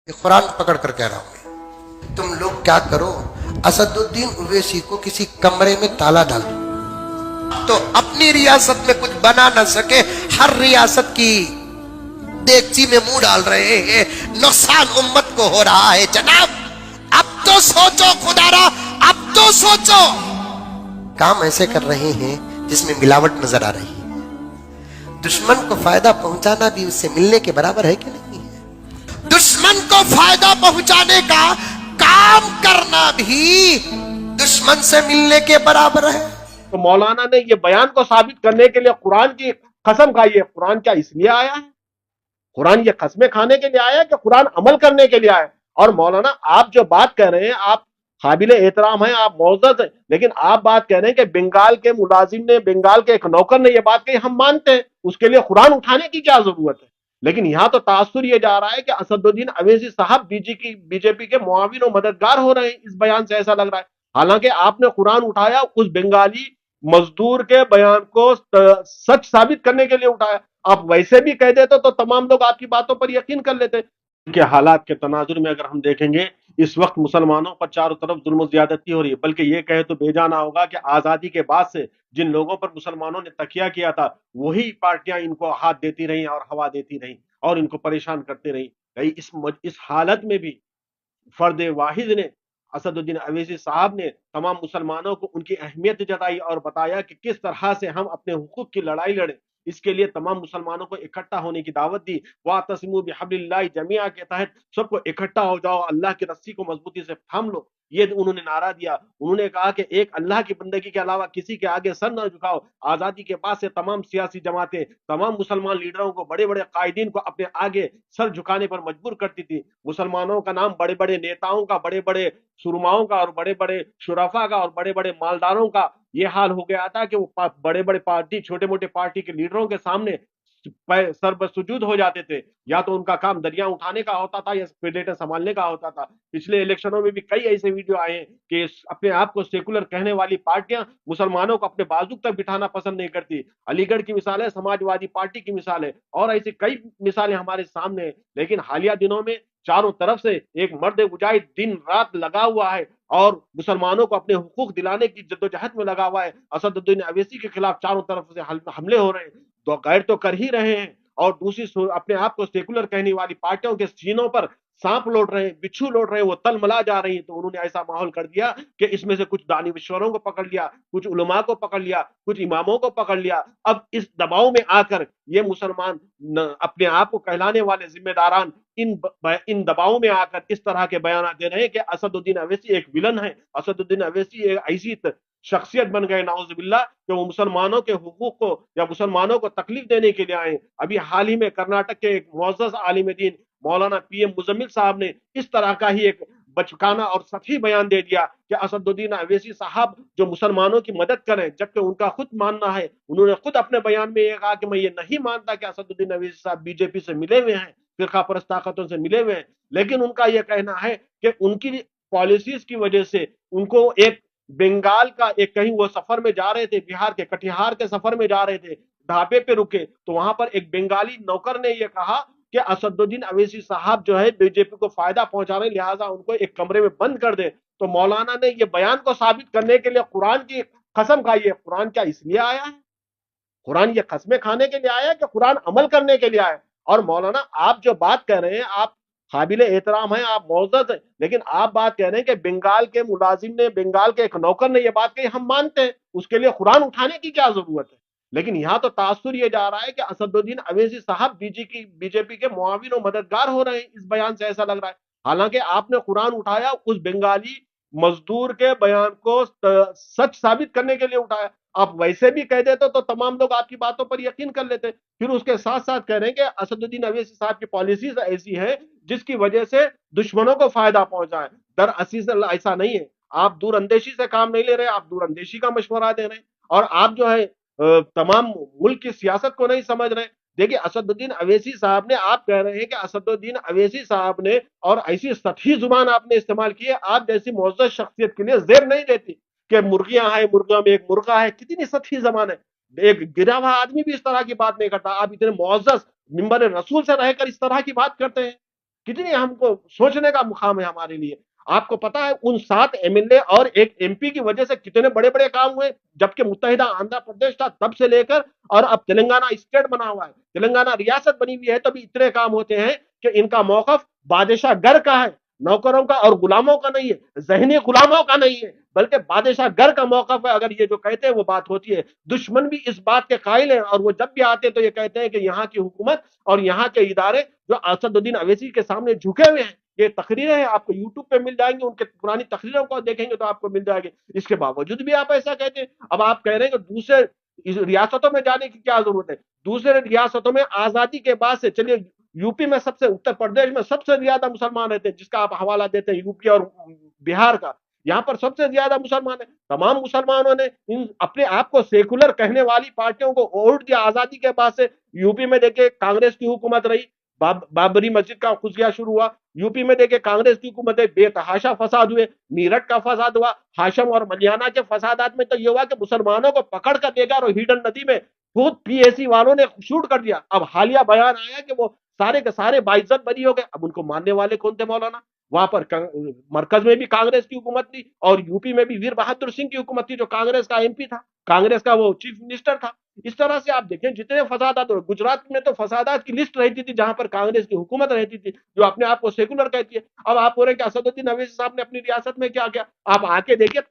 یہ قرآن پکڑ کر کہہ رہا ہوں میں، تم لوگ کیا کرو، اسد الدین اویسی کو کسی کمرے میں تالا ڈال دو تو اپنی ریاست میں کچھ بنا نہ سکے، ہر ریاست کی دیگچی میں منہ ڈال رہے ہیں، نقصان امت کو ہو رہا ہے۔ جناب اب تو سوچو خدا را، اب تو سوچو۔ کام ایسے کر رہے ہیں جس میں ملاوٹ نظر آ رہی ہے۔ دشمن کو فائدہ پہنچانا بھی اس سے ملنے کے برابر ہے کہ نہیں؟ دشمن کو فائدہ پہنچانے کا کام کرنا بھی دشمن سے ملنے کے برابر ہے۔ تو مولانا نے یہ بیان کو ثابت کرنے کے لیے قرآن کی قسم کھائی ہے۔ قرآن کیا اس لیے آیا ہے؟ قرآن یہ قسمیں کھانے کے لیے آیا ہے کہ قرآن عمل کرنے کے لیے آیا ہے؟ اور مولانا آپ جو بات کہہ رہے ہیں، آپ قابل احترام ہیں، آپ معزز ہیں، لیکن آپ بات کہہ رہے ہیں کہ بنگال کے ملازم نے، بنگال کے ایک نوکر نے یہ بات کہی، ہم مانتے ہیں، اس کے لیے قرآن اٹھانے کی کیا ضرورت ہے؟ لیکن یہاں تو تاثر یہ جا رہا ہے کہ اسد الدین اویسی صاحب بی جے پی کے معاون و مددگار ہو رہے ہیں، اس بیان سے ایسا لگ رہا ہے۔ حالانکہ آپ نے قرآن اٹھایا اس بنگالی مزدور کے بیان کو سچ ثابت کرنے کے لیے اٹھایا۔ آپ ویسے بھی کہہ دیتے تو تمام لوگ آپ کی باتوں پر یقین کر لیتے۔ کے حالات کے تناظر میں اگر ہم دیکھیں گے، اس وقت مسلمانوں پر چاروں طرف ظلم و زیادتی ہو رہی ہے، بلکہ یہ کہے تو بے جانا ہوگا کہ آزادی کے بعد سے جن لوگوں پر مسلمانوں نے تکیہ کیا تھا، وہی پارٹیاں ان کو ہاتھ دیتی رہیں اور ہوا دیتی رہیں اور ان کو پریشان کرتے رہیں۔ اس حالت میں بھی فرد واحد نے، اسد الدین اویسی صاحب نے تمام مسلمانوں کو ان کی اہمیت جتائی اور بتایا کہ کس طرح سے ہم اپنے حقوق کی لڑائی لڑیں۔ اس کے لیے تمام مسلمانوں کو اکٹھا ہونے کی دعوت دی۔ وَاعْتَصِمُوا بِحَبْلِ اللَّهِ جَمِيعًا کے تحت سب کو اکٹھا ہو جاؤ، اللہ کی رسی کو مضبوطی سے تھام لو، یہ انہوں نے نعرہ دیا۔ انہوں نے کہا کہ ایک اللہ کی بندگی کے علاوہ کسی کے آگے سر نہ جھکاؤ۔ آزادی کے بعد سے تمام سیاسی جماعتیں، تمام مسلمان لیڈروں کو، بڑے بڑے قائدین کو اپنے آگے سر جھکانے پر مجبور کرتی تھی۔ مسلمانوں کا نام بڑے بڑے نیتاؤں کا، بڑے بڑے سرماؤں کا اور بڑے بڑے شرفا کا اور بڑے بڑے مالداروں کا یہ حال ہو گیا تھا کہ وہ بڑے بڑے پارٹی، چھوٹے موٹے پارٹی کے لیڈروں کے سامنے سر بسجود ہو جاتے تھے، یا تو ان کا کام دریا اٹھانے کا ہوتا تھا یا پلیٹیں سنبھالنے کا ہوتا تھا۔ پچھلے الیکشنوں میں بھی کئی ایسے ویڈیو آئے ہیں کہ اپنے آپ کو سیکولر کہنے والی پارٹیاں مسلمانوں کو اپنے بازو تک بٹھانا پسند نہیں کرتی۔ علی گڑھ کی مثال ہے، سماج وادی پارٹی کی مثال ہے، اور ایسی کئی مثالیں ہمارے سامنے ہیں۔ لیکن حالیہ دنوں میں چاروں طرف سے ایک مرد مجاہد دن رات لگا ہوا ہے اور مسلمانوں کو اپنے حقوق دلانے کی جدوجہد میں لگا ہوا ہے۔ اسد الدین اویسی کے خلاف چاروں طرف سے حملے ہو رہے ہیں، تو غیر تو کر ہی رہے ہیں، اور دوسری اپنے آپ کو سیکولر کہنے والی پارٹیوں کے سینوں پر سانپ لوٹ رہے ہیں، بچھو لوٹ رہے ہیں، وہ تل ملا جا رہی ہیں۔ تو انہوں نے ایسا ماحول کر دیا کہ اس میں سے کچھ دانشوروں کو پکڑ لیا، کچھ علماء کو پکڑ لیا، کچھ اماموں کو پکڑ لیا۔ اب اس دباؤ میں آ کر یہ مسلمان اپنے آپ کو کہلانے والے ذمہ داران ان دباؤں میں آ کر اس طرح کے بیانات دے رہے ہیں کہ اسد الدین اویسی ایک ولن ہے، اسد الدین اویسی ایک ایسی شخصیت بن گئے نعوذ باللہ کہ وہ مسلمانوں کے حقوق کو یا مسلمانوں کو تکلیف دینے کے لیے آئے۔ ابھی حال ہی میں کرناٹک کے ایک معزز عالم دین مولانا پی ایم مزمل صاحب نے اس طرح کا ہی ایک بچکانا اور سطحی بیان دے دیا کہ اسد الدین اویسی صاحب جو مسلمانوں کی مدد کریں، جبکہ ان کا خود ماننا ہے، انہوں نے خود اپنے بیان میں یہ کہا کہ میں یہ نہیں مانتا کہ اسد الدین اویسی صاحب بی جے پی سے ملے ہوئے ہیں، فرقہ پرست طاقتوں سے ملے ہوئے ہیں، لیکن ان کا یہ کہنا ہے کہ ان کی پالیسیز کی وجہ سے ان کو ایک بنگال کا ایک کہیں وہ سفر میں جا رہے تھے، بہار کے کٹیہار کے سفر میں جا رہے تھے، ڈھابے پہ رکے تو وہاں پر ایک بنگالی نوکر نے یہ کہا کہ اسد الدین اویسی صاحب جو ہے بی جے پی کو فائدہ پہنچا رہے ہیں، لہٰذا ان کو ایک کمرے میں بند کر دے۔ تو مولانا نے یہ بیان کو ثابت کرنے کے لیے قرآن کی قسم کھائی ہے۔ قرآن کیا اس لیے آیا ہے؟ قرآن یہ قسمیں کھانے کے لیے آیا ہے کہ قرآن عمل کرنے کے لیے آیا ہے؟ اور مولانا آپ جو بات کہہ رہے ہیں، آپ قابل احترام ہیں، آپ معزز ہیں، لیکن آپ بات کہہ رہے ہیں کہ بنگال کے ملازم نے، بنگال کے ایک نوکر نے یہ بات کہی، ہم مانتے ہیں، اس کے لیے قرآن اٹھانے کی کیا ضرورت ہے؟ لیکن یہاں تو تاثر یہ جا رہا ہے کہ اسد الدین اویسی صاحب بی جے پی کے معاون و مددگار ہو رہے ہیں، اس بیان سے ایسا لگ رہا ہے۔ حالانکہ آپ نے قرآن اٹھایا اس بنگالی مزدور کے بیان کو سچ ثابت کرنے کے لیے اٹھایا۔ آپ ویسے بھی کہہ دیتے تو تمام لوگ آپ کی باتوں پر یقین کر لیتے۔ پھر اس کے ساتھ ساتھ کہہ رہے ہیں کہ اسد الدین اویسی صاحب کی پالیسیز ایسی ہیں جس کی وجہ سے دشمنوں کو فائدہ پہنچا ہے۔ دراصل ایسا نہیں ہے، آپ دور اندیشی سے کام نہیں لے رہے، آپ دور اندیشی کا مشورہ دے رہے ہیں، اور آپ جو ہے تمام ملک کی سیاست کو نہیں سمجھ رہے۔ دیکھیے اسد الدین اویسی صاحب نے، آپ کہہ رہے ہیں کہ اسد الدین اویسی صاحب نے، اور ایسی سطحی زبان آپ نے استعمال کی ہے، آپ جیسی معزز شخصیت کے لیے زیب نہیں دیتی کہ مرغیاں ہیں، مرغیوں میں ایک مرغا ہے، کتنی سطحی زبان ہے۔ ایک گرا ہوا آدمی بھی اس طرح کی بات نہیں کرتا، آپ اتنے معزز ممبر رسول سے رہ کر اس طرح کی بات کرتے ہیں۔ کتنی ہم کو سوچنے کا مقام ہے ہمارے لیے. آپ کو پتا ہے ان 7 MLA اور ایک MP کی وجہ سے کتنے بڑے بڑے کام ہوئے, جبکہ متحدہ آندھرا پردیش تھا تب سے لے کر, اور اب تلنگانہ اسٹیٹ بنا ہوا ہے, تلنگانہ ریاست بنی ہوئی ہے, تب اتنے کام ہوتے ہیں کہ ان کا موقف بادشاہ گر کا ہے, نوکروں کا اور غلاموں کا نہیں ہے, ذہنی غلاموں کا نہیں ہے, بلکہ بادشاہ گر کا موقف ہے. اگر یہ جو کہتے ہیں وہ بات ہوتی ہے. دشمن بھی اس بات کے قائل ہیں, اور وہ جب بھی آتے تو یہ کہتے ہیں کہ یہاں کی حکومت اور یہاں کے ادارے جو اسد الدین اویسی کے سامنے جھکے ہوئے ہیں. یہ تقریریں ہیں, آپ کو یوٹیوب پہ مل جائیں گے, ان کے پرانی تقریروں کو دیکھیں گے تو آپ کو مل جائے گی. اس کے باوجود بھی آپ ایسا کہتے ہیں. اب آپ کہہ رہے ہیں کہ دوسرے ریاستوں میں جانے کی کیا ضرورت ہے؟ دوسرے ریاستوں میں آزادی کے بعد سے, چلیے یو پی میں سب سے, اتر پردیش میں سب سے زیادہ مسلمان رہتے ہیں, جس کا آپ حوالہ دیتے ہیں یو پی اور بہار کا, یہاں پر سب سے زیادہ مسلمان ہیں. تمام مسلمانوں نے اپنے آپ کو سیکولر کہنے والی پارٹیوں کو ووٹ دیا آزادی کے بعد سے. یو پی میں دیکھیں کانگریس کی حکومت رہی, بابری مسجد کا خفیہ شروع ہوا. یو پی میں دیکھیں کانگریس کی حکومت بے تحاشا فساد ہوئے, میرٹھ کا فساد ہوا, ہاشم اور ملیانہ کے فسادات میں تو یہ ہوا کہ مسلمانوں کو پکڑ کر دے گا, اور ہیڈن ندی میں خود PAC والوں نے شوٹ کر دیا. اب حالیہ بیان آیا کہ وہ سارے کے سارے باعزت بری ہو گئے. اب ان کو ماننے والے کون تھے مولانا؟ وہاں پر مرکز میں بھی کانگریس کی حکومت تھی, اور یو پی میں بھی ویر بہادر سنگھ کی حکومت تھی جو کانگریس کا MP تھا, کانگریس کا وہ چیف منسٹر تھا. اس طرح سے آپ دیکھیں جتنے فسادات, گجرات میں تو فسادات کی لسٹ رہتی تھی جہاں پر کانگریس کی حکومت رہتی تھی, جو اپنے آپ کو سیکولر کہتی ہے. اب آپ بول رہے ہیں کہ اسد الدین اویسی صاحب نے اپنی ریاست میں کیا کیا؟ آپ آ کے دیکھیے,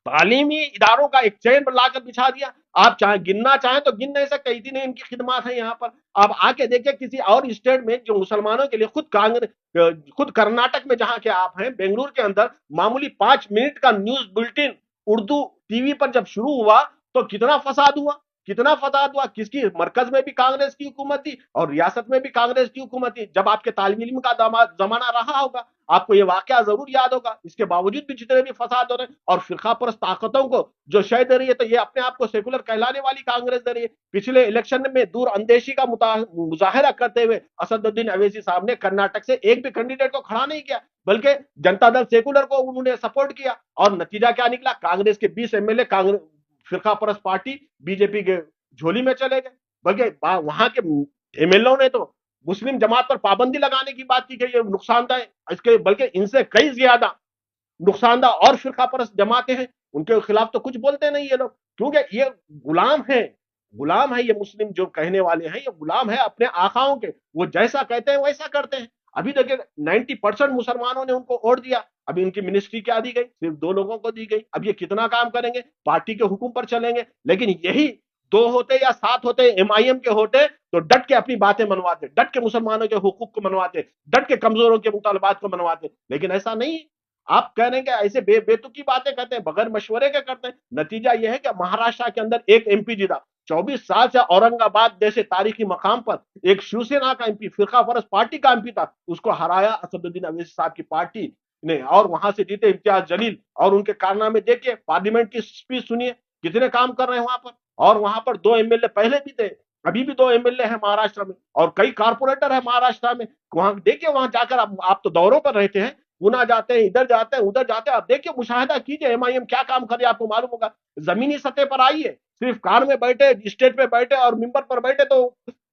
تعلیمی اداروں کا ایک چین لا کر بچھا دیا. آپ چاہیں گننا چاہیں تو گن نہیں سکتے, اتنی ان کی خدمات ہیں یہاں پر. آپ آ کے دیکھیں کسی اور اسٹیٹ میں جو مسلمانوں کے لیے خود کرناٹک میں جہاں کے آپ ہیں, بنگلور کے اندر معمولی 5 منٹ کا نیوز بلٹن اردو TV پر جب شروع ہوا تو کتنا فساد ہوا, کتنا فساد ہوا. کس کی مرکز میں بھی کانگریس کی حکومت تھی اور ریاست میں بھی کانگریس کی حکومت تھی. جب آپ کے طالب علم کا زمانہ رہا ہوگا آپ کو یہ واقعہ ضرور یاد ہوگا. اس کے باوجود بھی جتنے بھی فساد ہو رہے ہیں, اور فرقہ پرست طاقتوں کو جو شے دے رہی ہے, تو یہ اپنے آپ کو سیکولر کہلانے والی کانگریس دے رہی ہے. پچھلے الیکشن میں دور اندیشی کا مظاہرہ کرتے ہوئے اسد الدین اویسی صاحب نے کرناٹک سے ایک بھی کینڈیڈیٹ کو کھڑا نہیں کیا, بلکہ جنتا دل سیکولر کو انہوں نے سپورٹ کیا. اور نتیجہ کیا نکلا؟ کانگریس کے 20 MLA فرقہ پرست پارٹی BJP کے جھولی میں چلے گئے. بلکہ وہاں کے MLA نے تو مسلم جماعت پر پابندی لگانے کی بات کی کہ یہ نقصان دہ ہے. اس کے بلکہ ان سے کئی زیادہ نقصان دہ اور فرقہ پرست جماعتیں ہیں, ان کے خلاف تو کچھ بولتے نہیں یہ لوگ, کیونکہ یہ غلام ہیں. غلام ہے یہ مسلم جو کہنے والے ہیں, یہ غلام ہے اپنے آقاؤں کے, وہ جیسا کہتے ہیں ویسا کرتے ہیں. ابھی دیکھیں 90% مسلمانوں نے ان کو ووٹ دیا, ابھی ان کی منسٹری کیا دی گئی؟ صرف 2 لوگوں کو دی گئی. اب یہ کتنا کام کریں گے؟ پارٹی کے حکم پر چلیں گے. لیکن یہی 2 ہوتے یا 7 ہوتے MIM کے ہوتے تو ڈٹ کے اپنی باتیں منواتے, ڈٹ کے مسلمانوں کے حقوق کو منواتے, ڈٹ کے کمزوروں کے مطالبات کو منواتے. لیکن ایسا نہیں. آپ کہہ رہے ہیں کہ ایسے بے تکی باتیں کرتے ہیں, بغیر مشورے کے کرتے ہیں. نتیجہ یہ ہے کہ مہاراشٹر کے اندر ایک MP جیتا, 24 سال سے اورنگ آباد جیسے تاریخی مقام پر ایک شیو سینا کا MP, فرقہ پرست پارٹی کا MP تھا, اس کو ہرایا اسد الدین اویسی صاحب کی پارٹی نے, اور وہاں سے جیتے امتیاز جلیل. اور ان کے کارنامے دیکھیے, پارلیمنٹ کی اسپیچ سنیے, کتنے کام کر رہے ہیں وہاں پر. اور وہاں پر 2 MLA پہلے بھی تھے, ابھی بھی 2 MLA ہیں مہاراشٹر میں, اور کئی کارپوریٹر ہیں مہاراشٹر میں. وہاں دیکھیے, وہاں جا کر آپ تو دوروں پر رہتے ہیں, پونا جاتے ہیں, ادھر جاتے ہیں, ادھر جاتے ہیں, آپ دیکھیے, مشاہدہ کیجیے MIM کیا کام کر رہی ہے, آپ کو معلوم ہوگا. زمینی سطح پر آئیے, صرف کار میں بیٹھے, اسٹیج پہ بیٹھے اور ممبر پر بیٹھے تو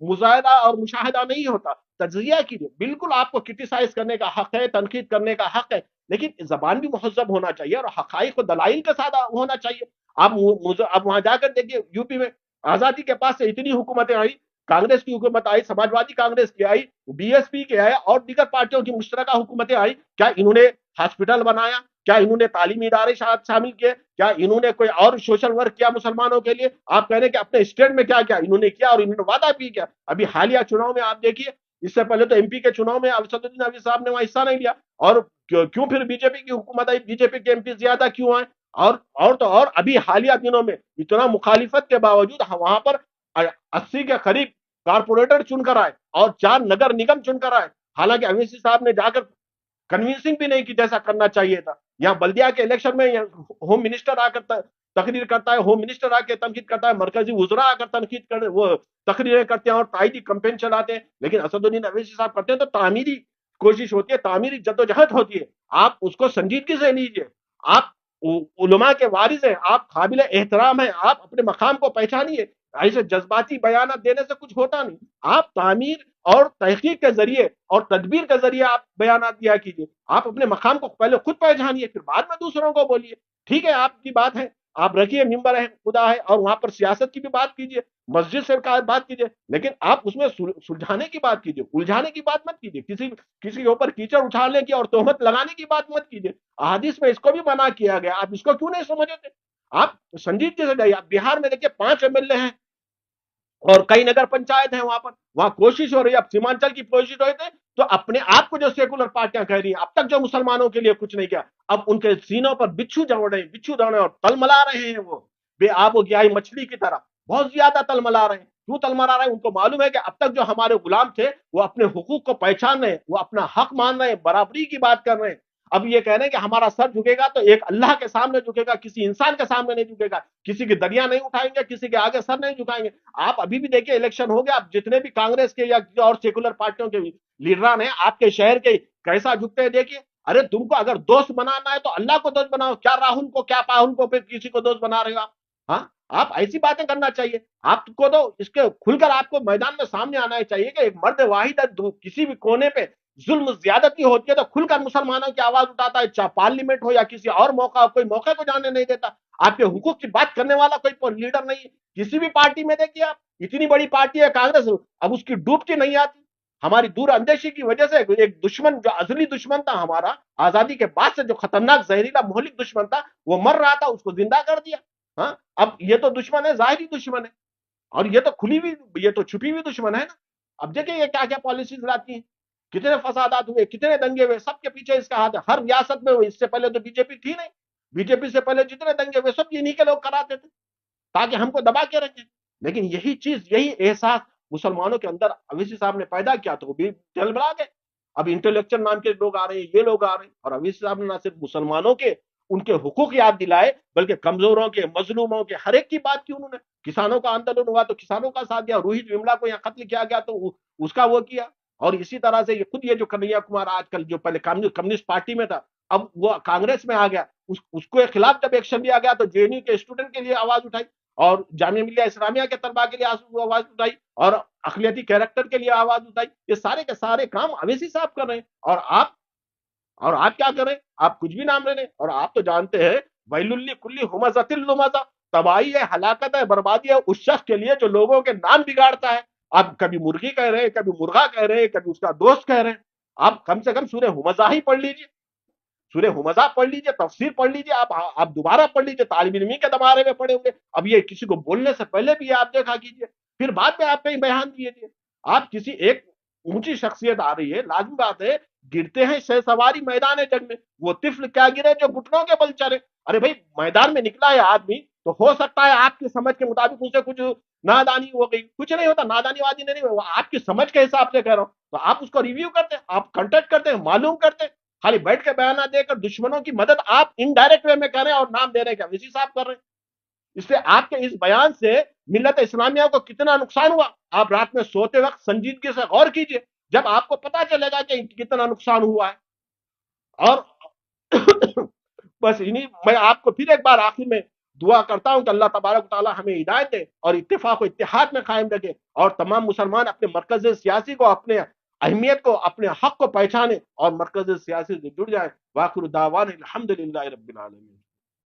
مشاہدہ اور مشاہدہ نہیں ہوتا. تجزیہ کیجیے. بالکل آپ کو کرٹیسائز کرنے کا حق ہے, تنقید کرنے کا حق ہے, لیکن زبان بھی مہذب ہونا چاہیے اور حقائق و دلائل کے ساتھ ہونا چاہیے. آپ وہاں جا کر دیکھیے, UP میں آزادی کے پاس سے اتنی حکومتیں آئی, کانگریس کی حکومت آئی, سماجوادی کانگریس کی آئی, BSP کے آئے, اور دیگر پارٹیوں کی مشترکہ حکومتیں آئی. کیا انہوں نے ہاسپٹل بنایا؟ کیا انہوں نے تعلیمی ادارے شامل کیے؟ کیا انہوں نے کوئی اور سوشل ورک کیا مسلمانوں کے لیے؟ آپ کہہ رہے ہیں کہ اپنے اسٹیٹ میں کیا کیا انہوں نے کیا, اور انہوں نے وعدہ بھی کیا. ابھی حالیہ چناؤ میں آپ دیکھیے, اس سے پہلے تو MP کے چناؤ میں اسد الدین اویسی صاحب نے وہاں حصہ نہیں لیا, اور کیوں پھر BJP کی حکومت آئی, BJP کے MP زیادہ کیوں آئے؟ اور ابھی حالیہ دنوں میں اتنا مخالفت کے باوجود وہاں پر 80 کے قریب کارپوریٹر چن کر آئے اور 4 نگر نگم چن کر آئے. حالانکہ اویسی صاحب نے جا کر کنوینسنگ بھی نہیں کی جیسا کرنا چاہیے تھا. یہاں بلدیہ کے الیکشن میں ہوم منسٹر آ کر تقریر کرتا ہے, ہوم منسٹر آ کے تنقید کرتا ہے, مرکزی وزراء آ کر تنقید کر وہ تقریریں کرتے ہیں اور تائیدی کمپین چلاتے ہیں. لیکن اسد الدین اویسی صاحب کرتے ہیں تو تعمیری کوشش ہوتی ہے, تعمیری جدوجہد ہوتی ہے. آپ اس کو سنجیدگی سے لیجیے. آپ علماء کے وارث ہیں, آپ قابل احترام ہیں, آپ اپنے مقام کو پہچانیے. ایسے جذباتی بیانات دینے سے کچھ ہوتا نہیں. آپ تعمیر اور تحقیق کے ذریعے اور تدبیر کے ذریعے آپ بیانات دیا کیجیے. آپ اپنے مقام کو پہلے خود پہچانیے، پھر بعد میں دوسروں کو بولیے. ٹھیک ہے، آپ کی بات ہے، آپ رکھیے، ممبر ہے، خدا ہے، اور وہاں پر سیاست کی بھی بات کیجیے، مسجد سے بات کیجیے، لیکن آپ اس میں سلجھانے کی بات کیجیے، الجھانے کی بات مت کیجیے، کسی کے اوپر کیچڑ اچھالنے کی اور تہمت لگانے کی بات مت کیجیے. احادیث میں اس کو بھی منع کیا گیا، آپ اس کو کیوں نہیں سمجھتے؟ آپ سنجیدگی سے جائیے. آپ بہار میں دیکھیے 5 MLA ہیں اور کئی نگر پنچایت ہیں، وہاں کوشش ہو رہی ہے. اب سیمانچل کی کوشش ہوئی تھی تو اپنے آپ کو جو سیکولر پارٹیاں کہہ رہی ہیں اب تک جو مسلمانوں کے لیے کچھ نہیں کیا، اب ان کے سینوں پر بچھو دوڑ رہے ہیں، بچھو دوڑ رہے ہیں اور تل ملا رہے ہیں. وہ بے آب و گیائی مچھلی کی طرح بہت زیادہ تل ملا رہے ہیں. کیوں تل ملا رہے ہیں؟ ان کو معلوم ہے کہ اب تک جو ہمارے غلام تھے وہ اپنے حقوق کو پہچان رہے ہیں، وہ اپنا حق مان رہے ہیں، برابری کی بات کر رہے ہیں. اب یہ کہہ رہے ہیں کہ ہمارا سر جھکے گا تو ایک اللہ کے سامنے جھکے گا، کسی انسان کے سامنے نہیں جھکے گا، کسی کی دریا نہیں اٹھائیں گے، کسی کے آگے سر نہیں جھکائیں گے. آپ ابھی بھی دیکھیں الیکشن ہو گیا، آپ جتنے بھی کانگریس کے یا اور سیکولر پارٹیوں کے لیڈران ہیں آپ کے شہر کے، کیسا جھکتے ہیں دیکھیے. ارے تم کو اگر دوست بنانا ہے تو اللہ کو دوست بناؤ، کیا راہل کو، کیا پاہل کو پھر کسی کو دوست بنا رہے ہو آپ؟ ہاں، آپ ایسی باتیں کرنا چاہیے. آپ کو تو اس کے کھل کر آپ کو میدان میں سامنے آنا چاہیے کہ ایک مرد واحد کسی بھی کونے پہ ظلم زیادتی ہوتی ہے تو کھل کر مسلمانوں کی آواز اٹھاتا ہے، چاہے پارلیمنٹ ہو یا کسی اور موقع ہو، کوئی موقع کو جانے نہیں دیتا. آپ کے حقوق کی بات کرنے والا کوئی لیڈر نہیں ہے کسی بھی پارٹی میں. دیکھیے آپ، اتنی بڑی پارٹی ہے کانگریس، اب اس کی ڈوبتی نہیں آتی. ہماری دور اندیشی کی وجہ سے ایک دشمن جو ازلی دشمن تھا ہمارا آزادی کے بعد سے، جو خطرناک زہریلا مہلک دشمن تھا، وہ مر رہا تھا، اس کو زندہ کر دیا. ہاں، اب یہ تو دشمن ہے، ظاہری دشمن ہے، اور یہ تو کھلی ہوئی، یہ تو چھپی ہوئی دشمن ہے نا. اب دیکھیں یہ کیا کیا پالیسیز لاتی ہیں، کتنے فسادات ہوئے، کتنے دنگے ہوئے، سب کے پیچھے اس کا ہاتھ ہے. ہر ریاست میں اس سے پہلے تو بی جے پی تھی نہیں، بی جے پی سے پہلے جتنے دنگے ہوئے سب انہی کے لوگ کراتے تھے تاکہ ہم کو دبا کے رکھیں. لیکن یہی چیز، یہی احساس مسلمانوں کے اندر اویسی صاحب نے پیدا کیا تو وہ بھی چل بڑا گئے. اب انٹلیکچوئل نام کے لوگ آ رہے ہیں، یہ لوگ آ رہے ہیں، اور اویسی صاحب نے نہ صرف مسلمانوں کے ان کے حقوق یاد دلائے بلکہ کمزوروں کے، مظلوموں کے، ہر ایک کی بات کی انہوں نے. کسانوں کا آندولن ہوا تو کسانوں کا ساتھ دیا، روہت وملا کو یہاں قتل کیا گیا تو اس کا وہ کیا. اور اسی طرح سے یہ جو کنہیا کمار آج کل جو پہلے کمیونسٹ پارٹی میں تھا اب وہ کانگریس میں آ گیا، اس کو خلاف جب ایکشن لیا گیا تو جے این یو کے اسٹوڈنٹ کے لیے آواز اٹھائی اور جامعہ ملیہ اسلامیہ کے طلباء کے لیے آواز اٹھائی اور اقلیتی کیریکٹر کے لیے آواز اٹھائی. یہ سارے کے سارے کام اویسی صاحب کر رہے ہیں اور آپ کیا کریں؟ آپ کچھ بھی نام لے لیں. اور آپ تو جانتے ہیں ویل لکل ہمزۃ لمزہ، تباہی ہے، ہلاکت ہے، بربادی ہے اس شخص کے لیے جو لوگوں کے نام بگاڑتا ہے. آپ کبھی مرغی کہہ رہے ہیں، کبھی مرغا کہہ رہے ہیں، کبھی اس کا دوست کہہ رہے ہیں. آپ کم سے کم سورہ ہمزہ ہی پڑھ لیجیے، سورہ ہمزہ پڑھ لیجیے، تفسیر پڑھ لیجیے، آپ دوبارہ پڑھ لیجیے، طالب علمی کے بارے میں پڑھے ہوئے. اب یہ کسی کو بولنے سے پہلے بھی آپ دیکھا کیجیے، پھر بعد میں آپ کہیں بیان دیجیے. آپ کسی ایک اونچی شخصیت آ رہی ہے، لازمی بات ہے گرتے ہیں شہ سواری میدان جنگ میں، وہ طفل کیا گرے جو گھٹنوں کے بل چلے. ارے بھائی میدان میں نکلا ہے آدمی تو ہو سکتا ہے آپ کی سمجھ کے مطابق اسے کچھ نادانی ہو گئی، کچھ نہیں ہوتا، نادانی وادی نہیں، وہ آپ کی سمجھ کے حساب سے کہہ رہا ہوں. تو آپ اس کو ریویو کرتے ہیں، آپ کنٹیکٹ کرتے ہیں، معلوم کرتے ہیں. خالی بیٹھ کے بیانات دے کر دشمنوں کی مدد آپ انڈائریکٹ وے میں کر رہے ہیں اور نام دے رہے ہیں کہ ویسی صاحب کر رہے ہیں. اس سے آپ کے اس بیان سے ملت اسلامیہ کو کتنا نقصان ہوا آپ رات میں سوتے وقت سنجیدگی سے غور کیجئے، جب آپ کو پتا چلے گا کہ کتنا نقصان ہوا ہے. اور بس میں آپ کو پھر ایک بار آخر میں دعا کرتا ہوں کہ اللہ تبارک و تعالی ہمیں ہدایت دے اور اتفاق و اتحاد میں قائم رکھے اور تمام مسلمان اپنے مرکز سیاسی کو، اپنے اہمیت کو، اپنے حق کو پہچانے اور مرکز سیاسی سے جڑ جائیں. واخر دعوانا الحمدللہ رب العالمین.